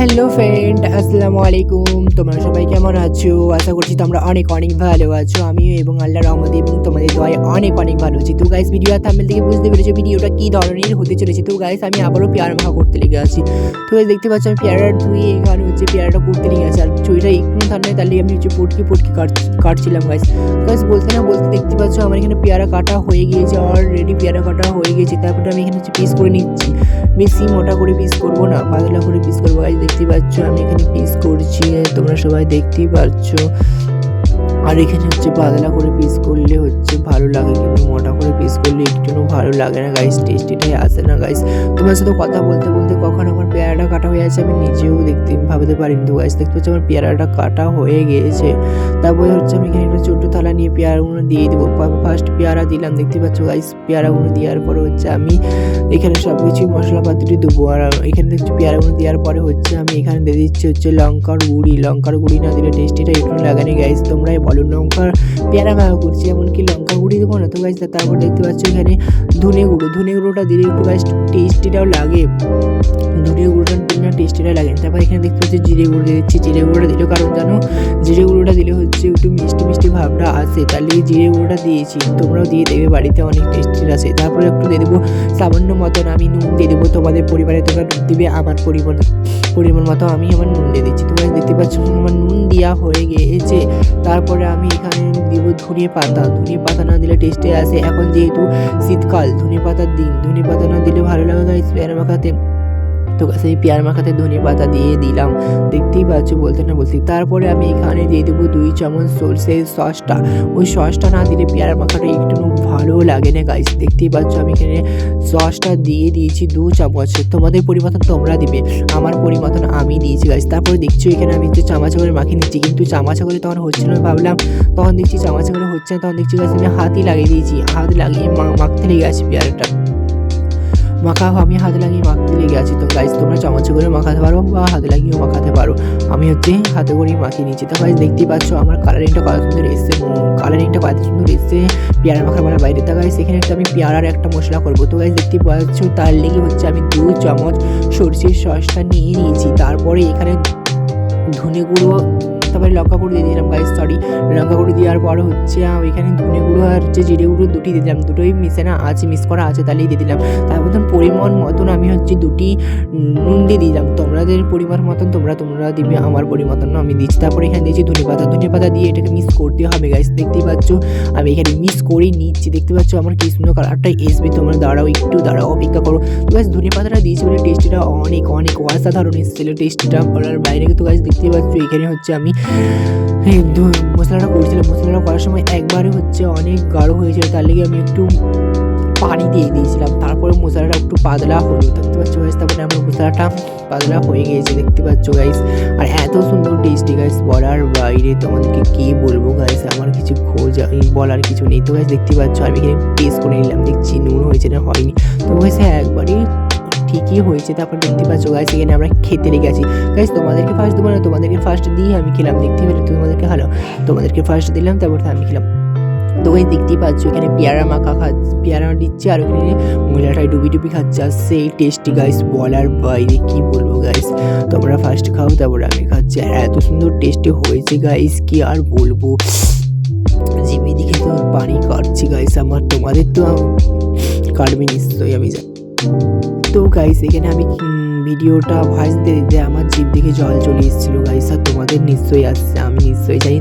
Hello friend, আসসালামু আলাইকুম। তোমরা সবাই কেমন আছো? আশা করছি তোমরা অনেক অনেক ভালো আছো। আমিও এবং আল্লাহর রহমতে এবং তোমাদের দয়ায় অনেক অনেক ভালো আছি। তো গাইস, ভিডিও থাম্বনেল থেকে বুঝতে পেরেছো ভিডিওটা কী ধরনের হতে চলেছে। তো গাইস, আমি আবারও পেয়ারা মাখা করতে লেগে আছি। তো গাইস, দেখতে পাচ্ছ আমি পেয়ারা ধুয়ে এখানে পেয়ারাটা করতে লেগে আছি। আর চুইটা একটু ঠান্ডায় তাহলে আমি পুটকি কাটছিলাম গাইস। গাইস, বলতে না বলতে দেখতে পাচ্ছ আমার এখানে পেয়ারা কাটা হয়ে গিয়েছে, অলরেডি পেয়ারা কাটা হয়ে গেছে। তারপরে আমি এখানে পিস করে নিচ্ছি। বেশি মোটা করে পিস করবো না, পাতলা করে পিস করবো। গাইস, দেখতে পাচ্ছ আমি এখানে পিস করছি, তোমরা সবাই দেখতেই পাচ্ছ। আর এখানে পাতলা করে পিস করলে ভালো লাগে, কিন্তু মোটা করে পিস করলে একটু ভালো লাগে না গাইস, টেস্টিটাই আসে না গাইস। তোমার সাথে কথা বলতে বলতে কখন আমার পেয়ারাটা কাটা হয়ে আছে আমি নিজেও ভাবতে পারিনি। তো গাইস, দেখতে পাচ্ছি আমার পেয়ারাটা কাটা হয়ে গিয়েছে। তারপরে আমি এখানে একটা ছোট্ট থালা নিয়ে পেয়ারাগুলো দিয়ে দেবো। ফার্স্ট পেয়ারা দিলাম, দেখতে পাচ্ছ গাইস। পেয়ারাগুলো দেওয়ার পরে আমি এখানে সব কিছুই মশলাপাতিটি দেবো। আর এখানে দেখছি পেয়ারাগুলো দেওয়ার পরে আমি এখানে দিয়ে দিচ্ছি লঙ্কার গুঁড়ি না দিলে টেস্টিটা একটু লাগে না গাইস। তোমরাই বলো, লঙ্কার পেয়ারা ভালো করছি, এমনকি লঙ্কা গুঁড়ি দেবো না? তো গাইস, তারপর দেখতে পাচ্ছ এখানে ধনে গুঁড়োটা দিলে একটু গাইস টেস্টিটাও লাগে। ধনে গুঁড়োটা দিলে টেস্টিটা লাগে। তারপর এখানে দেখতে পাচ্ছি জিরে গুঁড়ো দিয়ে দিচ্ছি। জিরে গুঁড়োটা দিলেও কারণ জানো, জিরে গুঁড়োটা দিলে একটু মিষ্টি মিষ্টি ভাবটা আসে, তাহলে জিরে গুঁড়োটা দিয়েছি। তোমরাও দিয়ে দেবে, বাড়িতে অনেক টেস্টি আসে। তারপরে একটু দিয়ে দেবো সামান্য মতন আমি নুন দিয়ে দেবো। তোমাদের পরিবারে তোমরা নুন দিবে, আমার পরিমাণ মতো আমি আমার নুন দিয়ে দিচ্ছি। তোমরা দেখতে পাচ্ছ আমার নুন দেওয়া হয়ে গিয়েছে। তারপরে আমি এখানে দিব ধনে পাতা না দিলে টেস্টে আসে। এখন যেহেতু শীতকাল, ধনে পাতার দিন, ধনে পাতা না দিলে ভালো লাগে না পেয়ারা মাখাতে। তো সেই পেয়ারা মাখাতে ধনে পাতা দিয়ে দিলাম, দেখতেই পাচ্ছ বলতে না বলতে। তারপরে আমি এখানে দিয়ে দেবো 2 চামচ সরষের সসটা। ওই সসটা না দিলে পেয়ারা মাখাটা একটু ভালো লাগে না গাইস। দেখতেই পাচ্ছ আমি এখানে সসটা দিয়ে দিয়েছি 2 চামচ। তোমাদের পরিমাণ তোমরা দিবে, আমার পরিমাণ আমি দিয়েছি গাইস। তারপরে দেখছো এখানে আমি চামচা করে মাখিয়ে নিচ্ছি, কিন্তু চামচা করে তখন হচ্ছিল না ভাবলাম, তখন দেখছি চামচা করে হচ্ছে না। তখন দেখছি গাইস আমি হাতই লাগিয়ে দিয়েছি, হাত লাগিয়ে মাখতে লেগে আছে পেয়ারাটা। আমি হাতে লাগিয়ে মাখতে লেগে আছি। তো গাইস, তোমরা চামচে করে মাখাতে পারো বা হাতে লাগিয়েও মাখাতে পারো। আমি হাতে করেই মাখিয়ে নিচ্ছি। তো গাইস, দেখতেই পাচ্ছ আমার কালারিংটা কত সুন্দর এসছে পেয়ারা মাখার বলার বাইরে। তো গাইস, এখানে আমি পেয়ারার একটা মশলা করবো। তো গাইস, দেখতেই পাচ্ছ তার লেগে আমি 2 চামচ সরষের সসটা নিয়ে নিয়েছি। তারপরে এখানে ধনে গুঁড়ো, তারপরে লঙ্কা গুঁড়ো দিয়ে দিলাম গাইস। লঙ্কা গুঁড়ো দেওয়ার পর এখানে ধনে গুঁড়ো আর জিরে গুঁড়ো দুটি দিয়ে দিলাম। দুটোই মিক্স করা আছে তাহলেই দিয়ে দিলাম। তার মতন পরিমাণ মতন আমি 2টি নুন দিয়ে দিলাম। তোমাদের পরিমাণ মতন তোমরা দিবে, আমার পরিমাণ আমি দিচ্ছি। তারপরে এখানে দিয়েছি ধনে পাতা দিয়ে এটাকে মিক্স করতে হবে গাইস। দেখতেই পাচ্ছ আমি এখানে মিক্স করে নিচ্ছি। দেখতে পাচ্ছ আমার কি সুন্দর কালারটা আসবে। তোমরা দাঁড়াও, অপেক্ষা করো। তো গাইস, ধনে পাতাটা দিয়েছি বলে টেস্টিটা অনেক অনেক অসাধারণ এসেছিল, টেস্টিটা বলার বাইরে। তো গাইস, দেখতেই পাচ্ছ এখানে আমি মশলাটা করছিলাম। মশলাটা করার সময় একবারে অনেক গাঢ় হয়েছিল, তার লেগে আমি একটু পানি দিয়ে দিয়েছিলাম। তারপরে মশলাটা একটু পাতলা হলো, দেখতে পাচ্ছ গাইস। তারপরে আমার মশলাটা পাতলা হয়ে গিয়েছে, দেখতে পাচ্ছ গাইস। আর এত সুন্দর টেস্টি গাইস, বলার বাইরে। তোমাদেরকে কি বলবো গাইস, আমার কিছু বলার কিছু নেই। তো গাইস, দেখতে পাচ্ছ আমি এখানে টেস্ট করে নিলাম, দেখছি নুন হয়েছে না হয়নি। তো গাইস, একবারই ঠিকই হয়েছে। তারপর দেখতে পাচ্ছ গাইস এখানে আমরা খেতে লেগে আছি গাইস। তোমাদেরকে ফার্স্ট দেবো না, তোমাদেরকে ফার্স্ট দিয়ে আমি খেলাম। দেখতে পেলে তোমাদেরকে ফার্স্ট দিলাম, তারপর আমি খেলাম। তো গাইস, দেখতেই পাচ্ছ এখানে পেয়ারা দিচ্ছে, আর ওখানে মশলাটাই ডুবি খাচ্ছে। আর সেই টেস্টি গাইস, বলার বাইরে। কি বলবো গাইস, তোমরা ফার্স্ট খাও তারপর আমি খাচ্ছি। আর এত সুন্দর টেস্টি হয়েছে গাইস, কি আর বলবো, জিভে দিকে তো পানি কাটছি গাইস আমার। তোমাদের তো কাটবে নিশ্চয়ই, আমি জানি। তো গাইস, এখানে আমি ভিডিওটা ভয়েস দিতে আমার জিভ দিকে জল চলে এসেছিলো গাইস। আর তোমাদের নিশ্চয়ই আসছে, আমি নিশ্চয়ই জানি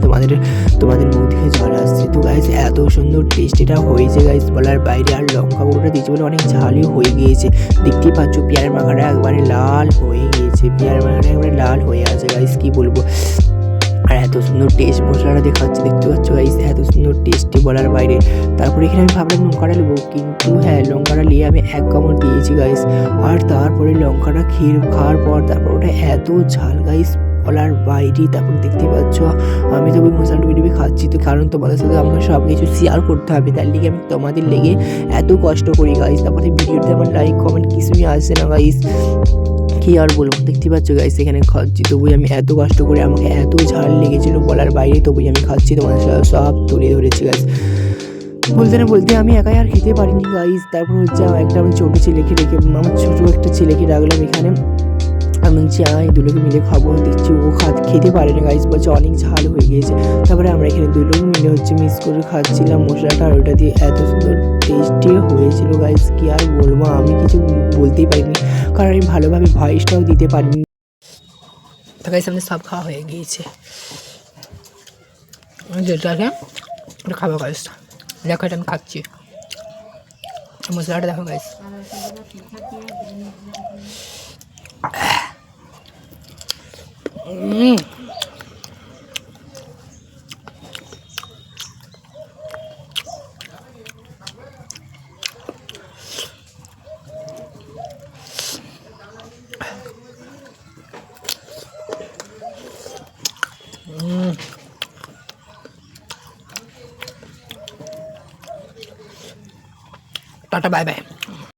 তোমাদের মুখ থেকে জল আসছে। তো গাইস, এত সুন্দর টেস্টিটা হয়েছে গাইস, বলার বাইরে। আর লঙ্কা গুঁড়োটা দিয়েছে বলে অনেক ঝালই হয়ে গিয়েছে। দেখতেই পাচ্ছ পেয়ারা মাখাটা একবারে লাল হয়ে গিয়েছে, লাল হয়ে আছে গাইস, কি বলবো। আর এত সুন্দর টেস্ট মশলাটা দেখাচ্ছে, দেখতে পাচ্ছ গাইস, এত সুন্দর টেস্টি বলার বাইরে। তারপরে এখানে আমি ভাবলাম লঙ্কাটা নেবো, কিন্তু লঙ্কাটা নিয়ে আমি 1 কামড় দিয়েছি গাইস। আর তারপরে লঙ্কাটা খাওয়ার পর তারপর ওটা এত ঝাল গাইস, বলার বাইরে। তারপর দেখতে পাচ্ছ আমি তো ওই মশলাটা ডুবি খাচ্ছি। তো কারণ তোমাদের সাথে আমাকে সব কিছু শেয়ার করতে হবে, তার লিগে আমি তোমাদের লেগে এত কষ্ট করি গাইস। তারপরে ভিডিওতে আমার লাইক কমেন্ট কিছুই আসছে না গাইস, কি আর বলবো। দেখতে পাচ্ছ গাইস এখানে খাচ্ছি, তবুই আমি এত কষ্ট করে, আমাকে এত ঝাল লেগেছিল বলার বাইরে, তবুই আমি খাচ্ছি। তোমাদের সব তুলে ধরেছি গাইস। বলতে না বলতে আমি একাই আর খেতে পারিনি গাইস। তারপর একটা আমি ছোটো ছেলেকে রেখে, আমার ছোটো একটা ছেলেকে রাখলাম এখানে। আমি বলছি আয় দুলোকে মিলে খাবো, দেখছি ও খেতে পারে না গাইস, বলছে অনেক ঝাল হয়ে গিয়েছে। তারপরে আমরা এখানে দুলোক মিলে হচ্ছে মিক্স করে খাচ্ছিলাম মশলাটা, আর ওটা দিয়ে এত সুন্দর টেস্টি হয়েছিল গাইস, কি আর বলবো, আমি কিছু বলতেই পারিনি কারণ আমি ভালোভাবে ভয়েসটাও দিতে পারিনি। তো গাইস আমাদের সব খাওয়া হয়ে গিয়েছে, যেটাকে ওটা খাবো গাইস। দেখো এটা আমি খাচ্ছি, মশলাটা দেখো গাইস। Tata bye bye.